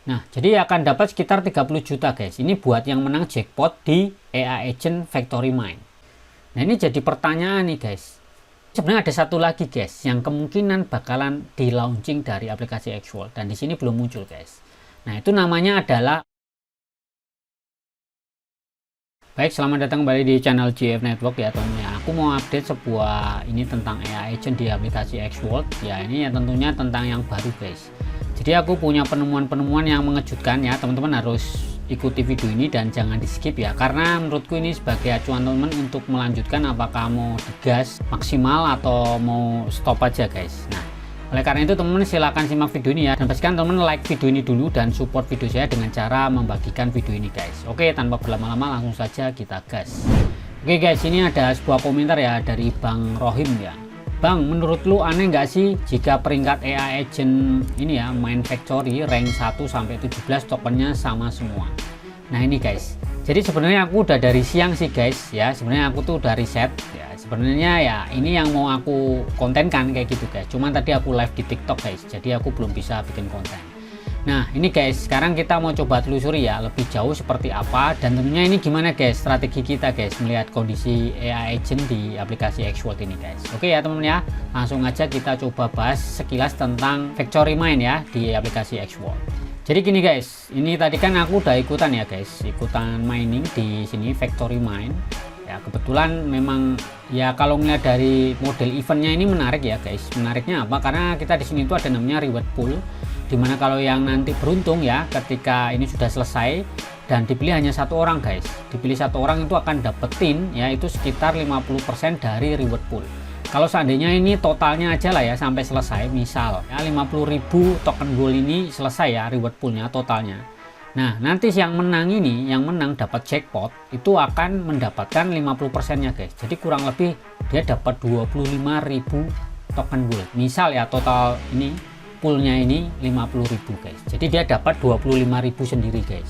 Nah, jadi akan dapat sekitar 30 juta guys. Ini buat yang menang jackpot di EA Agent Factory Mine. Nah, ini jadi pertanyaan nih guys. Sebenarnya ada satu lagi guys yang kemungkinan bakalan di launching dari aplikasi Xworld dan di sini belum muncul guys. Nah, itu namanya adalah Baik, selamat datang kembali di channel GF Network ya teman ya. Aku mau update sebuah ini tentang EA Agent di aplikasi Xworld. Ya, ini ya tentunya tentang yang baru guys. Jadi aku punya penemuan-penemuan yang mengejutkan ya, teman-teman harus ikuti video ini dan jangan di skip ya, karena menurutku ini sebagai acuan teman-teman untuk melanjutkan apakah mau digas maksimal atau mau stop aja guys. Nah, oleh karena itu teman-teman silahkan simak video ini ya, dan pastikan teman-teman like video ini dulu dan support video saya dengan cara membagikan video ini guys. Oke, tanpa berlama-lama langsung saja kita gas. Oke guys, ini ada sebuah komentar ya dari Bang Rohim ya. Bang, menurut lu aneh nggak sih jika peringkat EA Agent ini ya Mine Factory rank 1 sampai 17 tokennya sama semua? Nah ini guys, jadi sebenarnya aku udah dari siang sih guys ya, sebenarnya aku tuh udah riset ya, sebenarnya ya ini yang mau aku kontenkan kayak gitu guys, cuman tadi aku live di TikTok guys, jadi aku belum bisa bikin konten. Nah ini guys, sekarang kita mau coba telusuri ya lebih jauh seperti apa, dan tentunya ini gimana guys strategi kita guys melihat kondisi EA Agent di aplikasi Xworld ini guys. Oke ya teman-teman ya, langsung aja kita coba bahas sekilas tentang Factory Mine ya di aplikasi Xworld. Jadi gini guys, ini tadi kan aku udah ikutan ya guys, ikutan mining di sini Factory Mine. Ya kebetulan memang ya kalau melihat dari model eventnya ini menarik ya guys. Menariknya apa? Karena kita di sini tuh ada namanya reward pool, dimana kalau yang nanti beruntung ya ketika ini sudah selesai dan dipilih hanya satu orang guys, dipilih satu orang itu akan dapetin ya itu sekitar 50% dari reward pool. Kalau seandainya ini totalnya aja lah ya sampai selesai, misal ya 50.000 token gold ini selesai ya reward poolnya totalnya. Nah nanti yang menang ini, yang menang dapat jackpot itu akan mendapatkan 50% nya guys. Jadi kurang lebih dia dapat 25.000 token gold. Misal ya total ini poolnya ini 50.000 guys, jadi dia dapat 25.000 sendiri guys.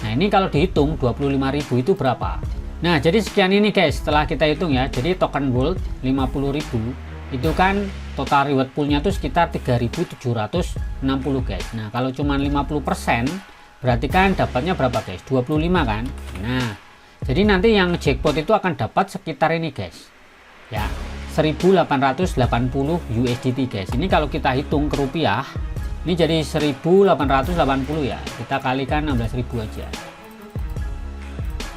Nah ini kalau dihitung 25.000 itu berapa? Nah jadi sekian ini guys, setelah kita hitung ya, jadi token gold 50.000 itu kan total reward poolnya tuh sekitar 3.760 guys. Nah kalau cuma 50% berarti kan dapatnya berapa guys? 25 kan. Nah jadi nanti yang jackpot itu akan dapat sekitar ini guys ya, 1880 USDT guys. Ini kalau kita hitung ke rupiah ini jadi 1880 ya, kita kalikan 16.000 aja.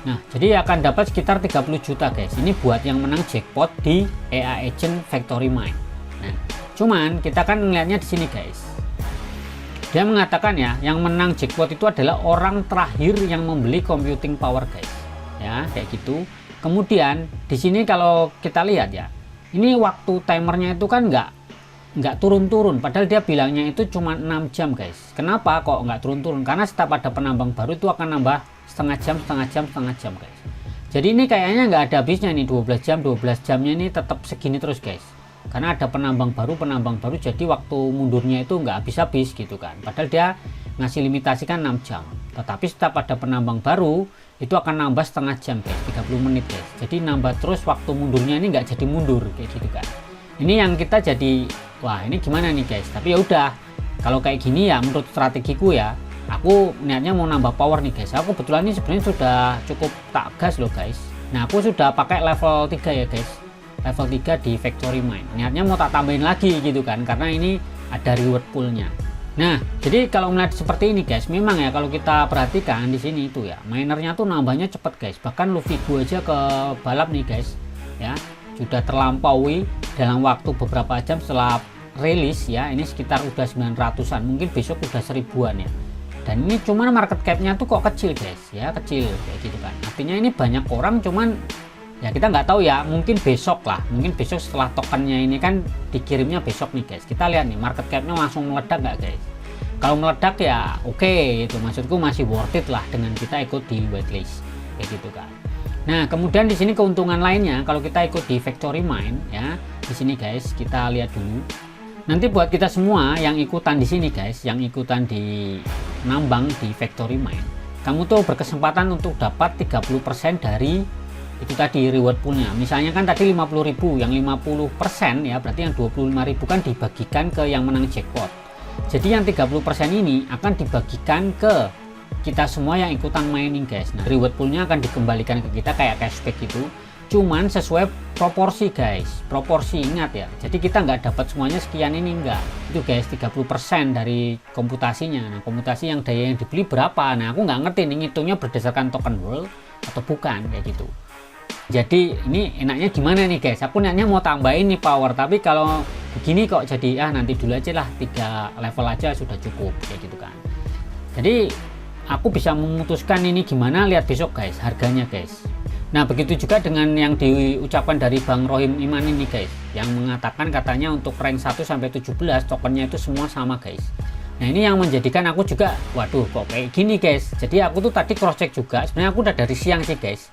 Nah jadi akan dapat sekitar 30 juta guys. Ini buat yang menang jackpot di EA Agent Factory Mine. Nah cuman kita kan melihatnya di sini guys, dia mengatakan ya yang menang jackpot itu adalah orang terakhir yang membeli computing power guys ya, kayak gitu. Kemudian di sini kalau kita lihat ya, ini waktu timernya itu kan nggak turun-turun, padahal dia bilangnya itu cuma 6 jam guys. Kenapa kok nggak turun-turun? Karena setiap ada penambang baru itu akan nambah setengah jam guys. Jadi ini kayaknya nggak ada habisnya nih, 12 jamnya ini tetap segini terus guys, karena ada penambang baru, jadi waktu mundurnya itu nggak habis-habis gitu kan. Padahal dia ngasih limitasi kan 6 jam, tetapi setiap ada penambang baru itu akan nambah setengah jam guys, 30 menit guys. Jadi nambah terus waktu mundurnya ini nggak jadi mundur kayak gitu kan. Ini yang kita jadi wah ini gimana nih guys. Tapi ya udah, kalau kayak gini ya menurut strategiku ya, aku niatnya mau nambah power nih guys. Aku kebetulan ini sebenarnya sudah cukup tak gas loh guys. Nah aku sudah pakai level 3 ya guys, level 3 di Factory Mine. Niatnya mau tak tambahin lagi gitu kan, karena ini ada reward poolnya. Nah jadi kalau melihat seperti ini guys, memang ya kalau kita perhatikan di sini itu ya minernya tuh nambahnya cepet guys. Bahkan Lufigo aja ke balap nih guys ya, sudah terlampaui dalam waktu beberapa jam setelah rilis ya. Ini sekitar udah 900an, mungkin besok udah 1000an ya. Dan ini cuman market capnya tuh kok kecil guys ya, kecil kayak gitu kan. Artinya ini banyak orang, cuman ya kita nggak tahu ya, mungkin besok lah, mungkin besok setelah tokennya ini kan dikirimnya besok nih guys, kita lihat nih market capnya langsung meledak nggak guys. Kalau meledak ya oke, itu maksudku masih worth it lah dengan kita ikut di whitelist kayak gitu kan. Nah kemudian di sini keuntungan lainnya kalau kita ikut di Factory Mine ya, di sini guys kita lihat dulu. Nanti buat kita semua yang ikutan di sini guys, yang ikutan di nambang di Factory Mine, kamu tuh berkesempatan untuk dapat 30% dari itu tadi reward poolnya. Misalnya kan tadi 50.000, yang 50% ya berarti yang 25.000 kan dibagikan ke yang menang jackpot. Jadi yang 30% ini akan dibagikan ke kita semua yang ikutan mining guys. Nah, reward poolnya akan dikembalikan ke kita kayak cashback gitu, cuman sesuai proporsi guys. Proporsi, ingat ya, jadi kita nggak dapat semuanya sekian ini, enggak. Itu guys 30% dari komputasinya. Nah, komputasi yang daya yang dibeli berapa, nah aku nggak ngerti nih ngitungnya berdasarkan token world atau bukan kayak gitu. Jadi ini enaknya gimana nih guys, aku enaknya mau tambahin nih power, tapi kalau begini kok jadi nanti dulu aja lah, 3 level aja sudah cukup kayak gitu kan. Jadi aku bisa memutuskan ini gimana, lihat besok guys harganya guys. Nah begitu juga dengan yang diucapkan dari Bang Rohim Iman ini guys, yang mengatakan katanya untuk rank 1 sampai 17 tokennya itu semua sama guys. Nah ini yang menjadikan aku juga waduh kok kayak gini guys. Jadi aku tuh tadi cross check juga, sebenarnya aku udah dari siang sih guys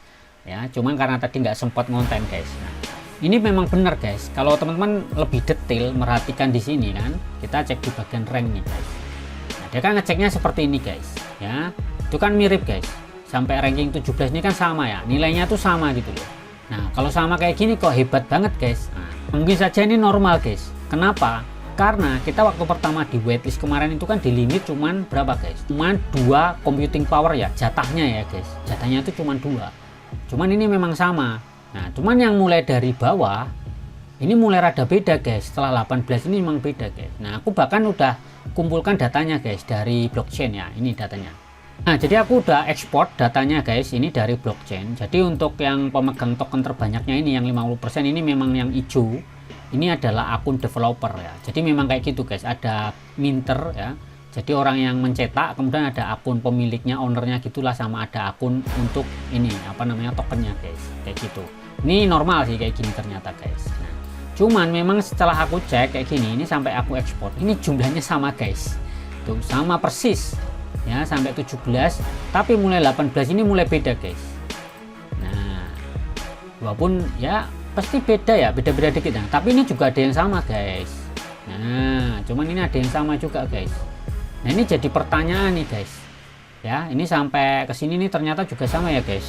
ya, cuman karena tadi nggak sempat ngonten guys. Nah, ini memang benar guys, kalau teman-teman lebih detail merhatikan di sini kan, kita cek di bagian rank nih guys. Nah, dia kan ngeceknya seperti ini guys ya, itu kan mirip guys, sampai ranking 17 ini kan sama ya, nilainya tuh sama gitu loh. Nah kalau sama kayak gini kok hebat banget guys. Nah, mungkin saja ini normal guys. Kenapa? Karena kita waktu pertama di waitlist kemarin itu kan di limit cuman berapa guys, cuman 2 computing power ya jatahnya ya guys, jatahnya itu cuman 2. Cuman ini memang sama. Nah cuman yang mulai dari bawah ini mulai rada beda guys, setelah 18 ini memang beda guys. Nah aku bahkan udah kumpulkan datanya guys dari blockchain ya, ini datanya. Nah jadi aku udah ekspor datanya guys, ini dari blockchain. Jadi untuk yang pemegang token terbanyaknya ini yang 50% ini memang yang hijau, ini adalah akun developer ya. Jadi memang kayak gitu guys, ada minter ya, jadi orang yang mencetak, kemudian ada akun pemiliknya, ownernya gitulah, sama ada akun untuk ini apa namanya tokennya guys, kayak gitu. Ini normal sih kayak gini ternyata guys. Nah, cuman memang setelah aku cek kayak gini, ini sampai aku ekspor, ini jumlahnya sama guys, tuh sama persis ya sampai 17, tapi mulai 18 ini mulai beda guys. Nah walaupun ya pasti beda ya, beda-beda dikit nah, tapi ini juga ada yang sama guys. Nah cuman ini ada yang sama juga guys. Nah ini jadi pertanyaan nih guys ya, ini sampai kesini nih ternyata juga sama ya guys.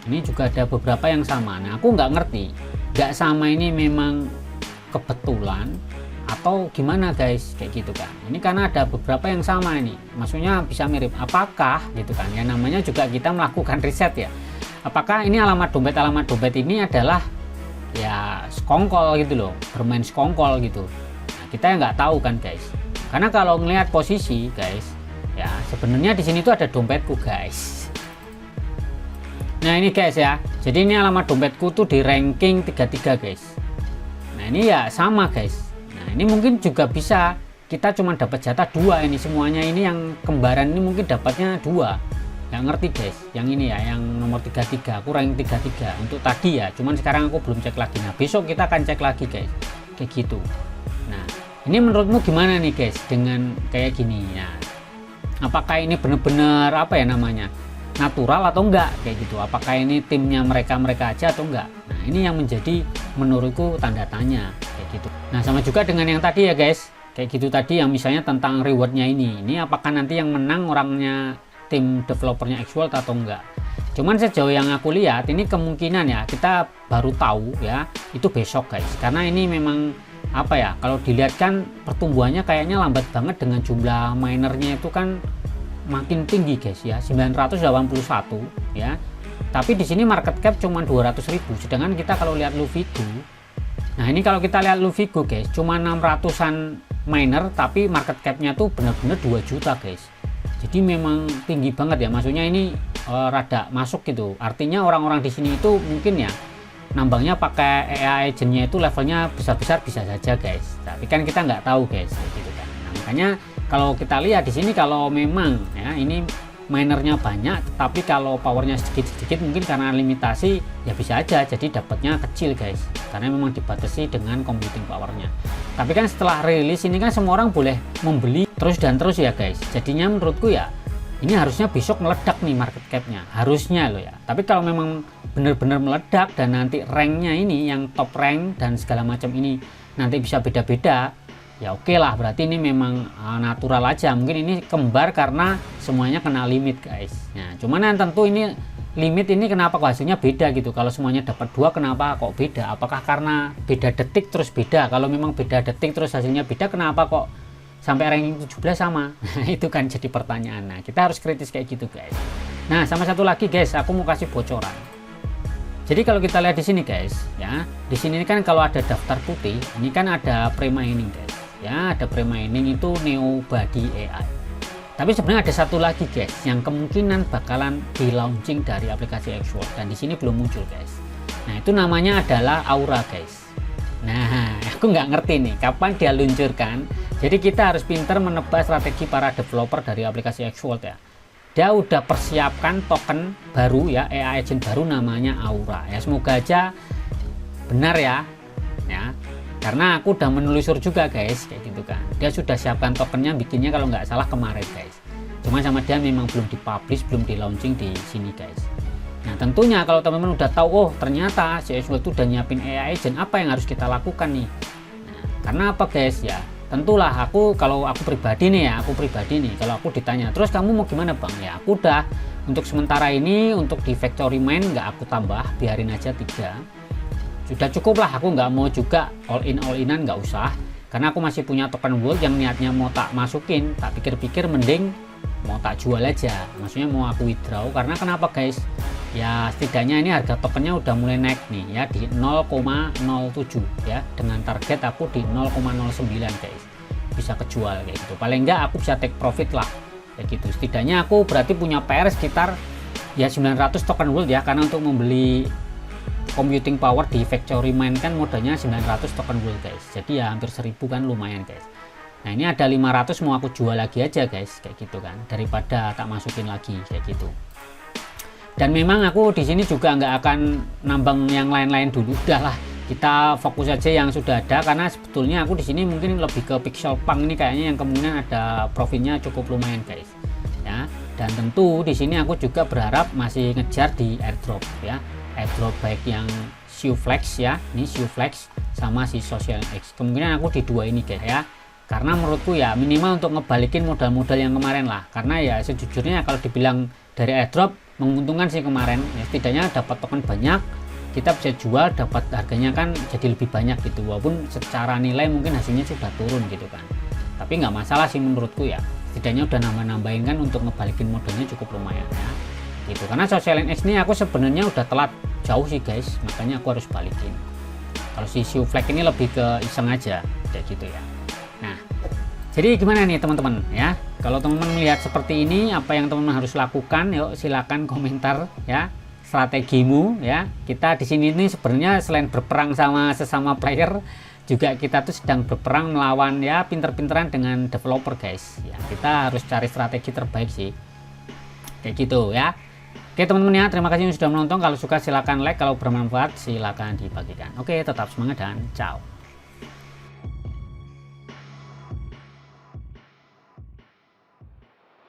Ini juga ada beberapa yang sama. Nah aku nggak ngerti, nggak sama ini memang kebetulan atau gimana guys kayak gitu kan. Ini karena ada beberapa yang sama ini, maksudnya bisa mirip, apakah gitu kan ya, namanya juga kita melakukan riset ya, apakah ini alamat dompet ini adalah ya sekongkol gitu loh, bermain sekongkol gitu. Nah, kita nggak tahu kan guys. Karena kalau ngelihat posisi guys, ya sebenarnya di sini tuh ada dompetku guys. Nah ini guys ya, jadi ini alamat dompetku tuh di ranking 33 guys. Nah ini ya sama guys. Nah ini mungkin juga bisa kita cuma dapat jatah 2 ini semuanya, ini yang kembaran ini mungkin dapatnya 2. Nggak ngerti guys, yang ini ya, yang nomor 33, aku ranking 33 untuk tadi ya. Cuman sekarang aku belum cek lagi. Nah besok kita akan cek lagi guys, kayak gitu. Nah ini menurutmu gimana nih guys dengan kayak gini ya? Apakah ini benar-benar apa ya namanya, natural atau enggak kayak gitu? Apakah ini timnya mereka aja atau enggak? Nah ini yang menjadi menurutku tanda tanya kayak gitu. Nah sama juga dengan yang tadi ya guys, kayak gitu tadi yang misalnya tentang rewardnya ini apakah nanti yang menang orangnya tim developernya Xworld atau enggak? Cuman sejauh yang aku lihat ini kemungkinan ya kita baru tahu ya itu besok guys, karena ini memang apa ya, kalau dilihat kan pertumbuhannya kayaknya lambat banget dengan jumlah minernya itu kan makin tinggi guys ya, 981 ya, tapi di sini market cap cuma 200.000, sedangkan kita kalau lihat Lufigo, nah ini kalau kita lihat Lufigo guys cuma 600-an miner, tapi market capnya tuh bener-bener 2 juta guys. Jadi memang tinggi banget ya, maksudnya ini rada masuk gitu, artinya orang-orang di sini itu mungkin ya nambangnya pakai AI agentnya itu levelnya besar-besar bisa saja guys, tapi kan kita nggak tahu guys gitu kan. Nah, makanya kalau kita lihat di sini, kalau memang ya ini minernya banyak, tapi kalau powernya sedikit-sedikit mungkin karena limitasi ya bisa aja jadi dapatnya kecil guys, karena memang dibatasi dengan computing powernya. Tapi kan setelah rilis ini kan semua orang boleh membeli terus dan terus ya guys, jadinya menurutku ya ini harusnya besok meledak nih market capnya, harusnya loh ya. Tapi kalau memang benar-benar meledak dan nanti ranknya ini yang top rank dan segala macam ini nanti bisa beda-beda, ya oke lah, berarti ini memang natural aja. Mungkin ini kembar karena semuanya kena limit guys. Nah cuman yang tentu ini limit ini kenapa kok hasilnya beda gitu, kalau semuanya dapat 2 kenapa kok beda? Apakah karena beda detik terus beda? Kalau memang beda detik terus hasilnya beda, kenapa kok sampai ranking 17 sama. Nah, itu kan jadi pertanyaan. Nah, kita harus kritis kayak gitu, guys. Nah, sama satu lagi, guys, aku mau kasih bocoran. Jadi kalau kita lihat di sini, guys, ya, di sini kan kalau ada daftar putih, ini kan ada pre-mining, guys. Ya, ada pre-mining itu Neobody AI. Tapi sebenarnya ada satu lagi, guys, yang kemungkinan bakalan di launching dari aplikasi Xworld, dan di sini belum muncul, guys. Nah, itu namanya adalah Aura, guys. Nah, aku nggak ngerti nih kapan dia luncurkan. Jadi kita harus pintar menebak strategi para developer dari aplikasi Xworld ya. Dia udah persiapkan token baru ya, AI agent baru namanya Aura. Ya semoga aja benar ya. Ya. Karena aku udah menelusur juga, guys, kayak gitu kan. Dia sudah siapkan tokennya, bikinnya kalau nggak salah kemarin, guys. Cuma sama dia memang belum dipublish, belum di launching di sini, guys. Nah, tentunya kalau teman-teman udah tahu, oh ternyata si Xworld itu udah nyiapin AI agent, apa yang harus kita lakukan nih? Nah, karena apa, guys? Ya tentulah kalau aku pribadi nih kalau aku ditanya terus kamu mau gimana, bang, ya aku udah untuk sementara ini untuk di factory mine nggak aku tambah, biarin aja 3, sudah cukup lah. Aku nggak mau juga all inan, nggak usah, karena aku masih punya token world yang niatnya mau tak masukin, tak pikir-pikir mending mau tak jual aja, maksudnya mau aku withdraw. Karena kenapa, guys? Ya setidaknya ini harga tokennya udah mulai naik nih ya, di 0,07 ya, dengan target aku di 0,09, guys, bisa kejual kayak gitu. Paling enggak aku bisa take profit lah kayak gitu. Setidaknya aku berarti punya PR sekitar ya 900 token world ya, karena untuk membeli computing power di factory mine kan modalnya 900 token world, guys. Jadi ya hampir 1000 kan, lumayan, guys. Nah, ini ada 500 mau aku jual lagi aja, guys, kayak gitu kan, daripada tak masukin lagi kayak gitu. Dan memang aku di sini juga nggak akan nambang yang lain-lain dulu, udahlah kita fokus aja yang sudah ada, karena sebetulnya aku di sini mungkin lebih ke pixel punk ini kayaknya yang kemungkinan ada profitnya cukup lumayan, guys. Ya, dan tentu di sini aku juga berharap masih ngejar di airdrop ya, airdrop baik yang Siuflex ya, ini Siuflex sama si Social X. Kemungkinan aku di dua ini, guys ya. Karena menurutku ya minimal untuk ngebalikin modal-modal yang kemarin lah, karena ya sejujurnya kalau dibilang dari airdrop menguntungkan sih kemarin ya, setidaknya dapat token banyak, kita bisa jual, dapat harganya kan jadi lebih banyak gitu, walaupun secara nilai mungkin hasilnya sudah turun gitu kan, tapi nggak masalah sih menurutku ya, setidaknya udah nambah-nambahin kan, untuk ngebalikin modalnya cukup lumayan ya gitu. Karena Social X ini aku sebenarnya udah telat jauh sih, guys, makanya aku harus balikin. Kalau si Siuflex ini lebih ke iseng aja kayak gitu ya. Nah, jadi gimana nih teman-teman ya? Kalau teman-teman melihat seperti ini, apa yang teman-teman harus lakukan? Yuk silakan komentar ya, strategimu ya. Kita di sini nih sebenarnya selain berperang sama sesama player, juga kita tuh sedang berperang melawan ya pinter-pinteran dengan developer, guys. Ya, kita harus cari strategi terbaik sih. Kayak gitu ya. Oke teman-teman ya, terima kasih sudah menonton. Kalau suka silakan like, kalau bermanfaat silakan dibagikan. Oke, tetap semangat dan ciao.